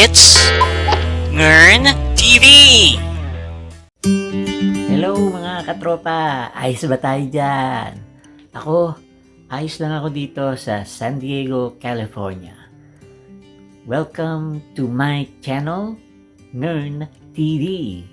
It's Ngern TV! Hello mga katropa! Ayos ba tayo dyan? Ako, ayos lang ako dito sa San Diego, California. Welcome to my channel, Ngern TV.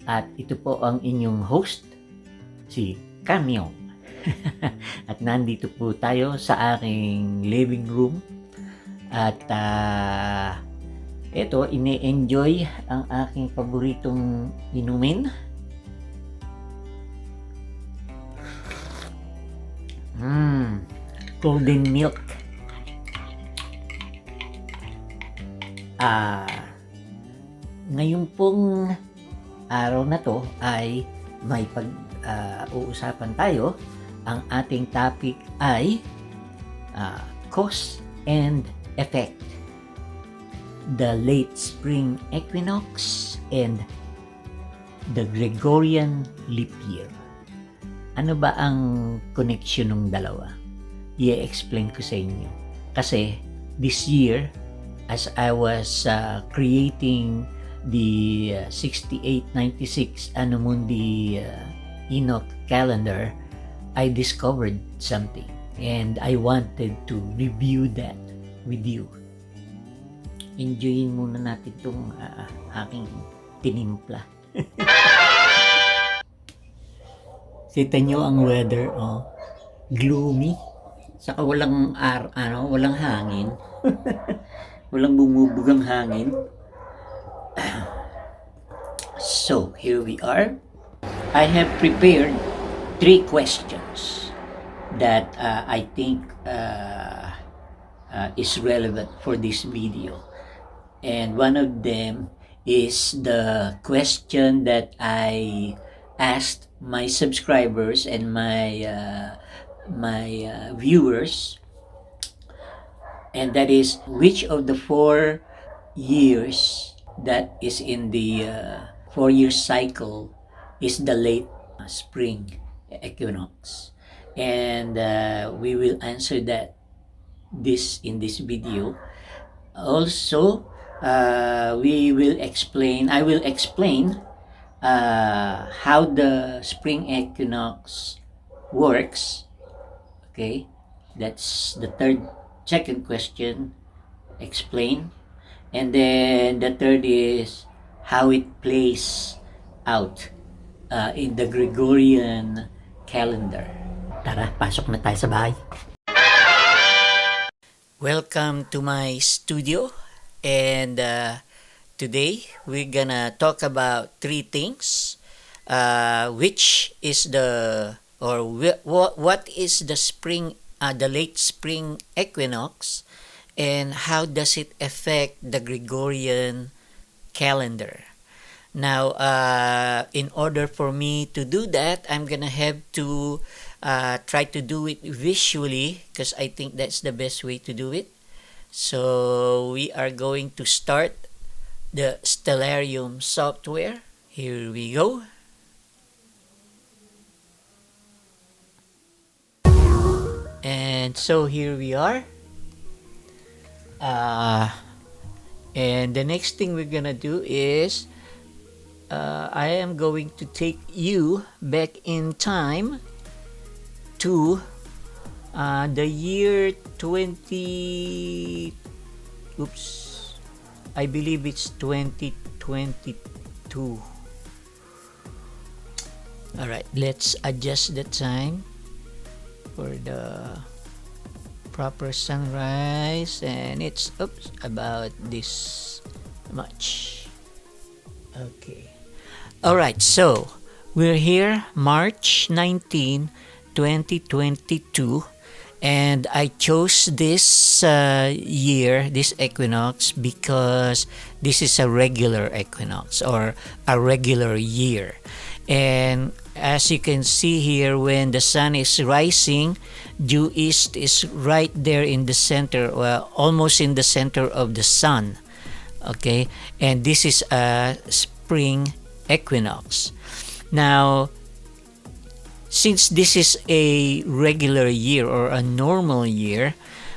At ito po ang inyong host, si Kamyong. At nandito po tayo sa aking living room. At ito, ini-enjoy ang aking paboritong inumin. Golden milk. Ngayon pong araw na to ay may uusapan tayo. Ang ating topic ay cause and effect. The late spring equinox and the Gregorian leap year. Ano ba ang connection ng dalawa? I-explain ko sa inyo. Kasi this year, as I was creating the 6896 Anno Mundi Enoch calendar, I discovered something and I wanted to review that with you. Enjoyin muna natin itong aking tinimpla. Kita nyo ang weather, gloomy. Saka walang walang hangin. Walang bumubugang hangin. So, here we are. I have prepared 3 questions that I think is relevant for this video. And one of them is the question that I asked my subscribers and my viewers, and that is, which of the 4 years that is in the 4-year cycle is the late spring equinox? And we will answer that in this video. Also, I will explain how the spring equinox works. Okay, that's the second question, explain. And then the third is how it plays out in the Gregorian calendar. Tara, pasok na tayo sa bahay. Welcome to my studio. And today we're gonna talk about 3 things, which is what is the spring, the late spring equinox, and how does it affect the Gregorian calendar. Now, in order for me to do that, I'm gonna have to try to do it visually, because I think that's the best way to do it. So we are going to start the Stellarium software. Here we go. And so here we are. And the next thing we're gonna do is I am going to take you back in time to the year I believe it's 2022. Alright, let's adjust the time for the proper sunrise, and it's about this much. Okay. Alright, so we're here March 19, 2022, and I chose this year, this equinox, because this is a regular equinox or a regular year. And as you can see here, when the sun is rising, due east is right there in the center, well, almost in the center of the sun. Okay, and this is a spring equinox. Now, since this is a regular year or a normal year,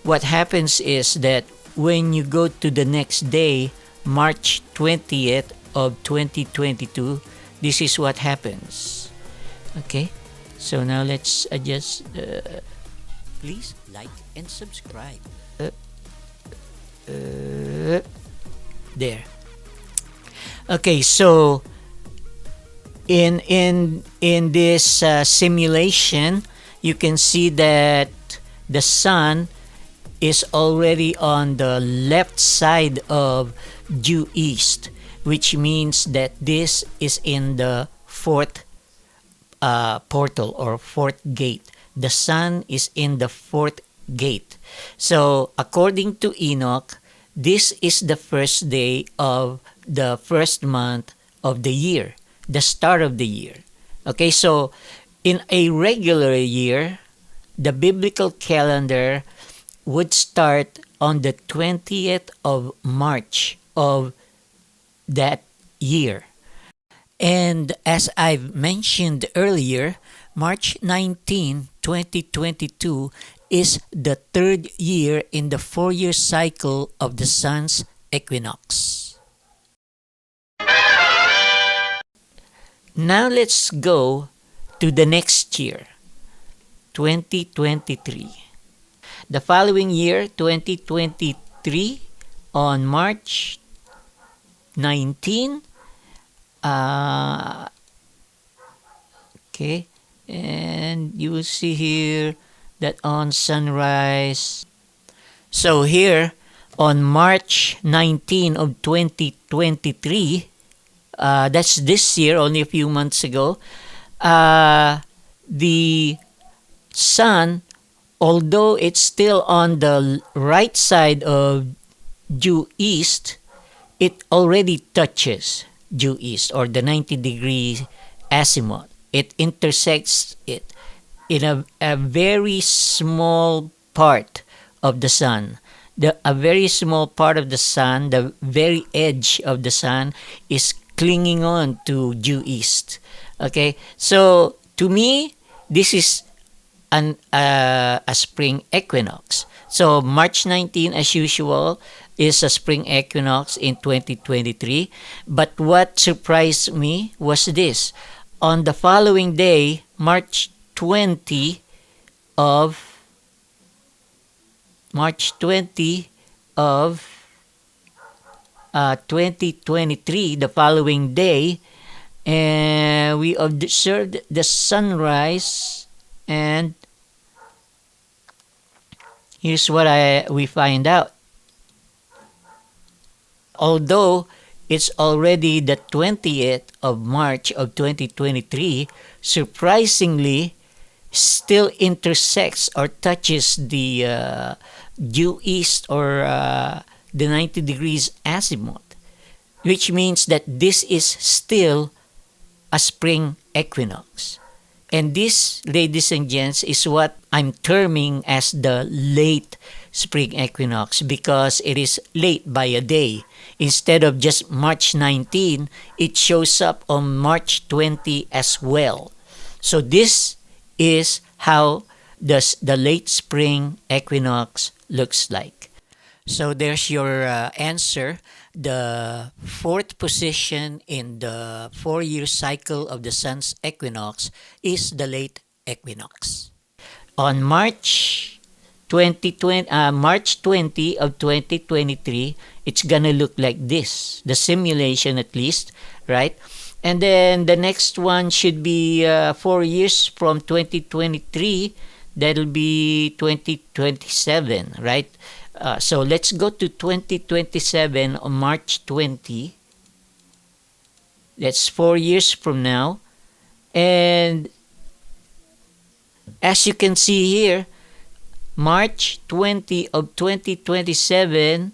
what happens is that when you go to the next day, March 20th of 2022, this is what happens. Okay, so now let's adjust. Please like and subscribe. There. Okay, so in this simulation, you can see that the sun is already on the left side of due east, which means that this is in the fourth portal or fourth gate. The sun is in the fourth gate. So according to Enoch, this is the first day of the first month of the year, the start of the year. Okay, so in a regular year, the biblical calendar would start on the 20th of March of that year. And as I've mentioned earlier, March 19, 2022 is the third year in the 4-year cycle of the sun's equinox. Now let's go to the next year, 2023. The following year, 2023, on March 19, okay, and you will see here that on sunrise. So here on March 19 of 2023, that's this year, only a few months ago, the sun, although it's still on the right side of due east, it already touches due east or the 90-degree azimuth. It intersects it in a very small part of the sun. A very small part of the sun, the very edge of the sun, is clinging on to due east. Okay, so to me, this is a spring equinox. So March 19, as usual, is a spring equinox in 2023. But what surprised me was this. On the following day, March 20 of 2023, the following day, and we observed the sunrise, and here's what we find out. Although it's already the 20th of March of 2023, surprisingly, still intersects or touches the due east or the 90 degrees azimuth, which means that this is still a spring equinox. And this, ladies and gents, is what I'm terming as the late spring equinox, because it is late by a day. Instead of just March 19, it shows up on March 20 as well. So this is how the late spring equinox looks like. So there's your answer. The fourth position in the 4-year cycle of the sun's equinox is the late equinox. On March 20 of 2023, it's gonna look like this, the simulation at least, right? And then the next one should be 4 years from 2023. That'll be 2027, right? So let's go to 2027 on March 20. That's 4 years from now. And as you can see here, March 20 of 2027,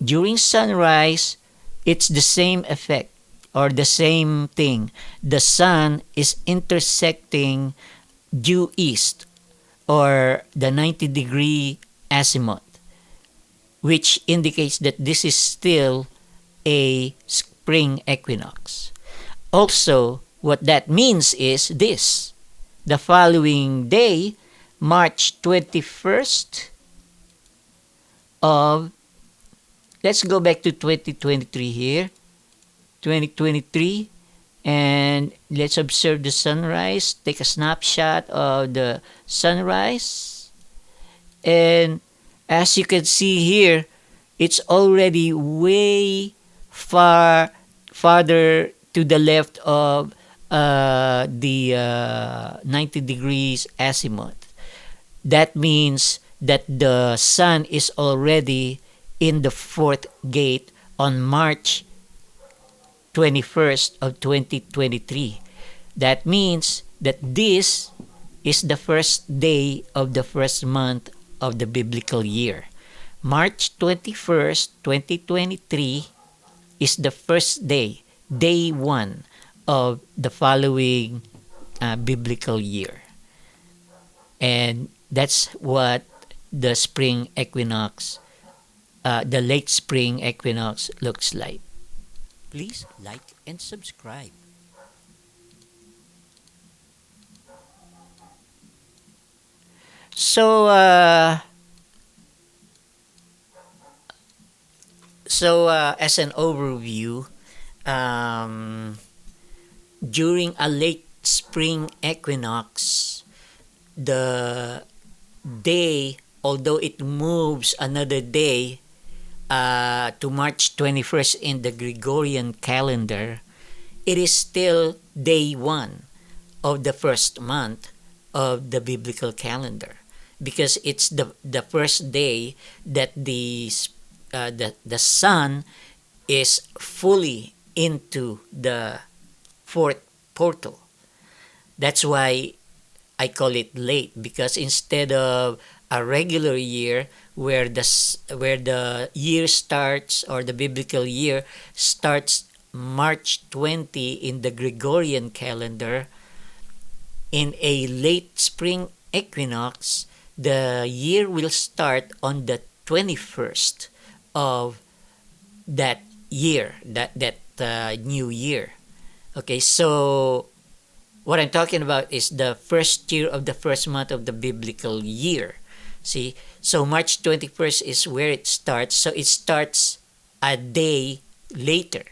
during sunrise, it's the same effect or the same thing. The sun is intersecting due east or the 90-degree azimuth, which indicates that this is still a spring equinox. Also, what that means is this. The following day, March 21st of let's go back to 2023 here. 2023, and let's observe the sunrise. Take a snapshot of the sunrise, and as you can see here, it's already way farther to the left of the 90 degrees azimuth. That means that the sun is already in the fourth gate on March 21st of 2023. That means that this is the first day of the first month of the biblical year. March 21st, 2023 is the first day, day 1 of the following biblical year. And that's what the spring equinox, the late spring equinox looks like. Please like and subscribe. So, as an overview, during a late spring equinox, the day, although it moves another day to March 21st in the Gregorian calendar, it is still day 1 of the first month of the biblical calendar, because it's the first day that the sun is fully into the fourth portal. That's why I call it late, because instead of a regular year where the year starts, or the biblical year starts March 20 in the Gregorian calendar, in a late spring equinox, the year will start on the 21st of that year, that new year. Okay, so what I'm talking about is the first year of the first month of the biblical year. See, so March 21st is where it starts. So it starts a day later.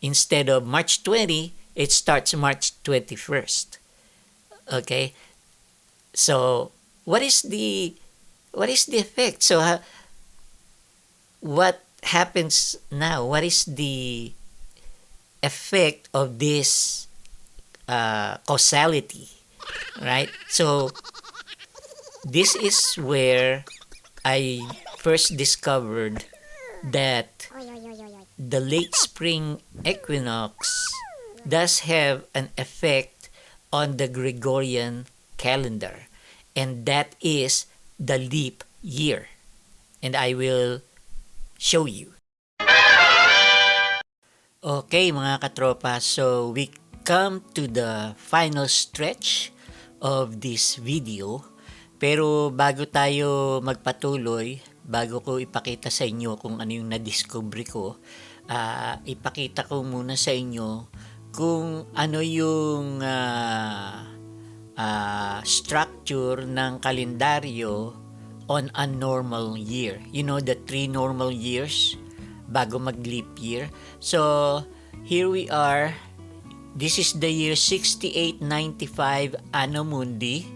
Instead of March 20, it starts March 21st. Okay, so what is the effect? So what happens now? What is the effect of this causality, right? So this is where I first discovered that the late spring equinox does have an effect on the Gregorian calendar, and that is the leap year. And I will show you. Okay mga katropa, so we come to the final stretch of this video. Pero bago tayo magpatuloy, bago ko ipakita sa inyo kung ano yung nadiscover ko, ipakita ko muna sa inyo kung ano yung structure ng kalendaryo on a normal year. You know, the 3 normal years bago mag-leap year. So, here we are. This is the year 6895 Anno Mundi.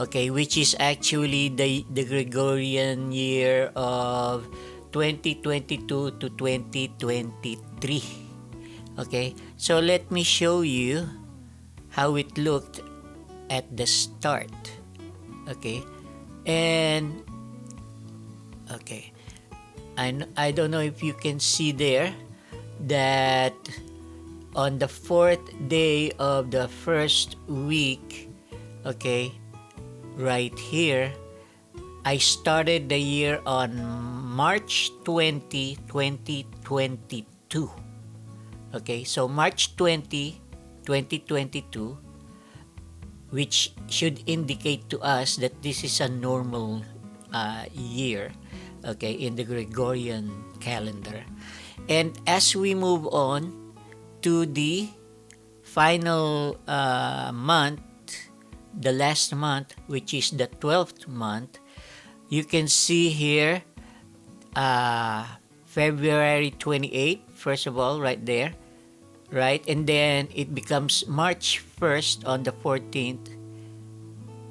Okay, which is actually the Gregorian year of 2022 to 2023. Okay, so let me show you how it looked at the start. Okay, and okay, I don't know if you can see there that on the 4th day of the first week, okay, right here, I started the year on March 20, 2022. Okay, so March 20, 2022, which should indicate to us that this is a normal year, okay, in the Gregorian calendar. And as we move on to the final month, the last month, which is the 12th month, you can see here February 28th, first of all, right there, right? And then it becomes March 1st on the 14th.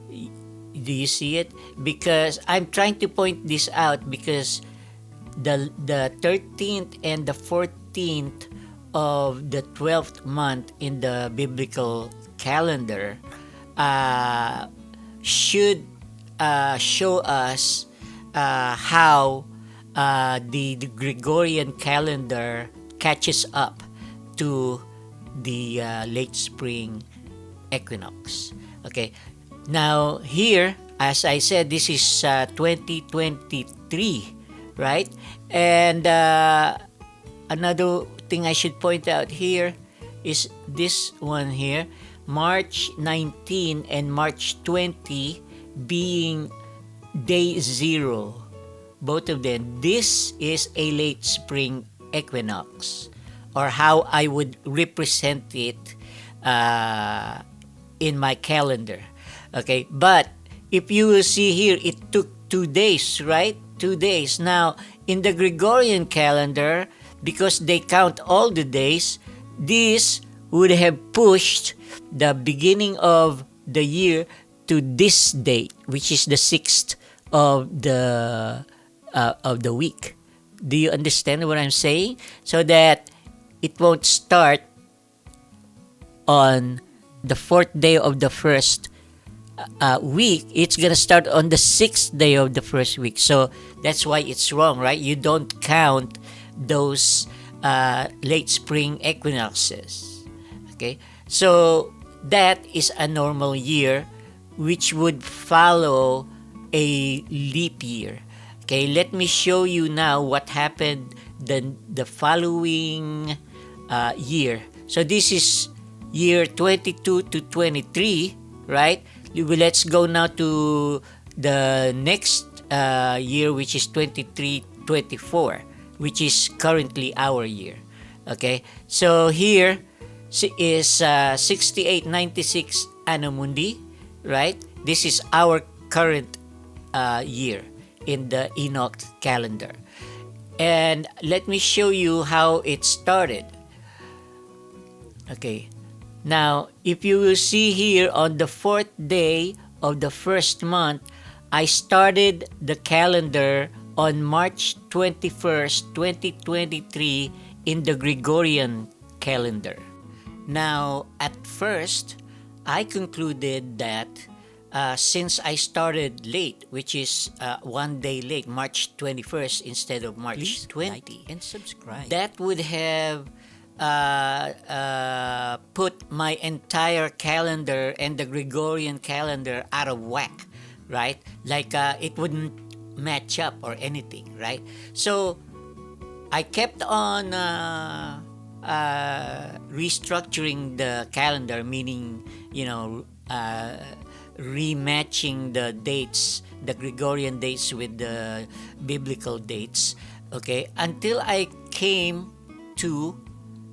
Do you see it? Because I'm trying to point this out because the 13th and the 14th of the 12th month in the biblical calendar should show us how the Gregorian calendar catches up to the late spring equinox. Okay, now here, as I said, this is 2023, right? And another thing I should point out here is this one here, March 19 and March 20 being day 0, both of them. This is a late spring equinox, or how I would represent it in my calendar. Okay, but if you will see here, it took 2 days, right? 2 days. Now, in the Gregorian calendar, because they count all the days, this would have pushed the beginning of the year to this date, which is the 6th of the week. Do you understand what I'm saying? So that it won't start on the 4th day of the first week. It's gonna start on the 6th day of the first week. So that's why it's wrong, right? You don't count those late spring equinoxes. Okay, so that is a normal year, which would follow a leap year. Okay, let me show you now what happened the following year. So this is year 22 to 23, right? Let's go now to the next year, which is 23-24, which is currently our year. Okay, so here is 6896 Anno Mundi, right? This is our current year in the Equinox calendar. And let me show you how it started. Okay, now if you will see here, on the 4th day of the first month, I started the calendar on March 21st, 2023 in the Gregorian calendar. Now, at first, I concluded that since I started late, which is 1 day late, March 21st instead of March 20, like and subscribe, that would have put my entire calendar and the Gregorian calendar out of whack, right? Like it wouldn't match up or anything, right? So I kept on restructuring the calendar, meaning, rematching the dates, the Gregorian dates with the biblical dates, okay, until I came to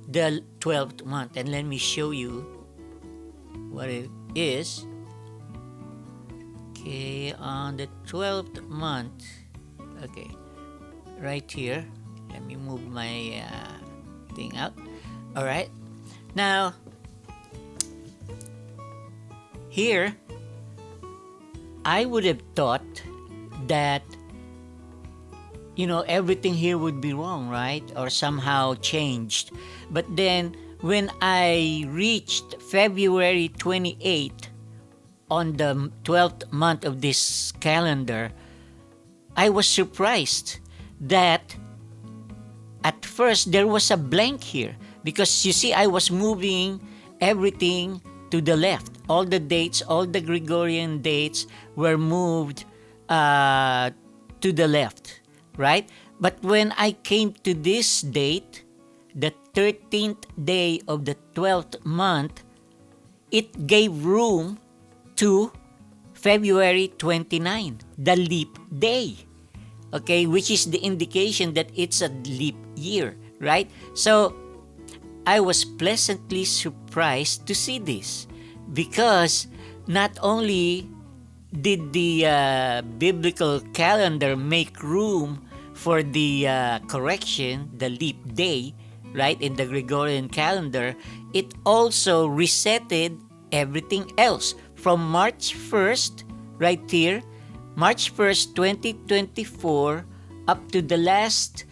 the 12th month. And let me show you what it is. Okay, on the 12th month, okay, right here, let me move my thing out. All right, now here I would have thought that everything here would be wrong, right? Or somehow changed. But then when I reached February 28th on the 12th month of this calendar, I was surprised that at first there was a blank here, because you see, I was moving everything to the left. All the dates, all the Gregorian dates were moved to the left, right? But when I came to this date, the 13th day of the 12th month, it gave room to February 29, the leap day, okay, which is the indication that it's a leap year, right? So I was pleasantly surprised to see this, because not only did the biblical calendar make room for the correction, the leap day, right, in the Gregorian calendar, it also resetted everything else from March 1st, right here, March 1st, 2024, up to the last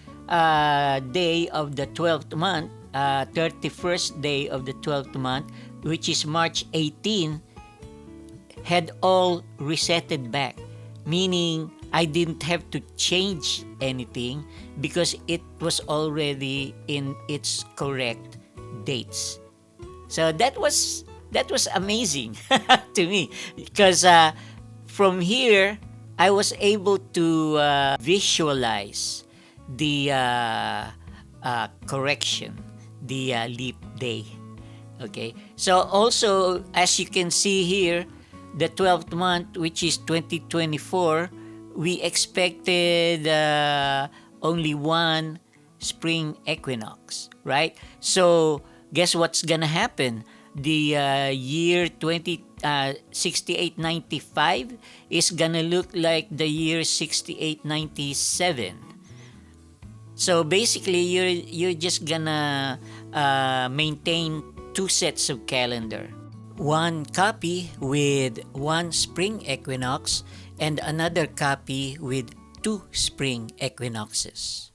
day of the 12th month, 31st day of the 12th month, which is March 18, had all resetted back, meaning I didn't have to change anything because it was already in its correct dates. So that was amazing to me because from here I was able to visualize the correction, the leap day. Okay, so also as you can see here, the 12th month, which is 2024, we expected only one spring equinox, right? So guess what's gonna happen? The year 6895 is gonna look like the year 6897. So basically, you're just gonna maintain two sets of calendar. One copy with one spring equinox and another copy with two spring equinoxes.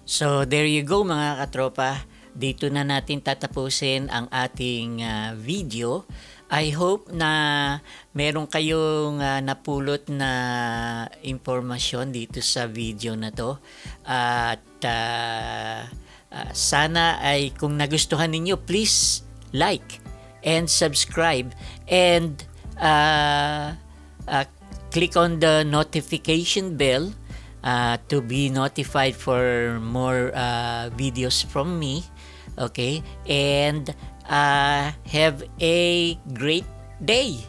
So there you go mga katropa. Dito na natin tatapusin ang ating video. I hope na meron kayong napulot na impormasyon dito sa video na to. At sana ay kung nagustuhan ninyo, please like and subscribe and click on the notification bell to be notified for more videos from me. Okay, and have a great day.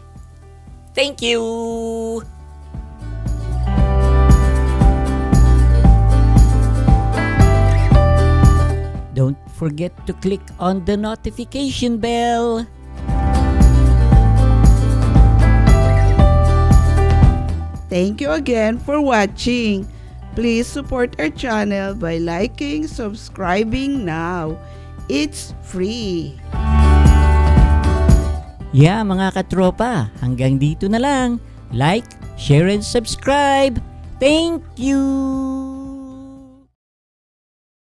Thank you. Don't forget to click on the notification bell. Thank you again for watching. Please support our channel by liking, subscribing now. It's free. Yeah, mga katropa, hanggang dito na lang. Like, share, and subscribe. Thank you!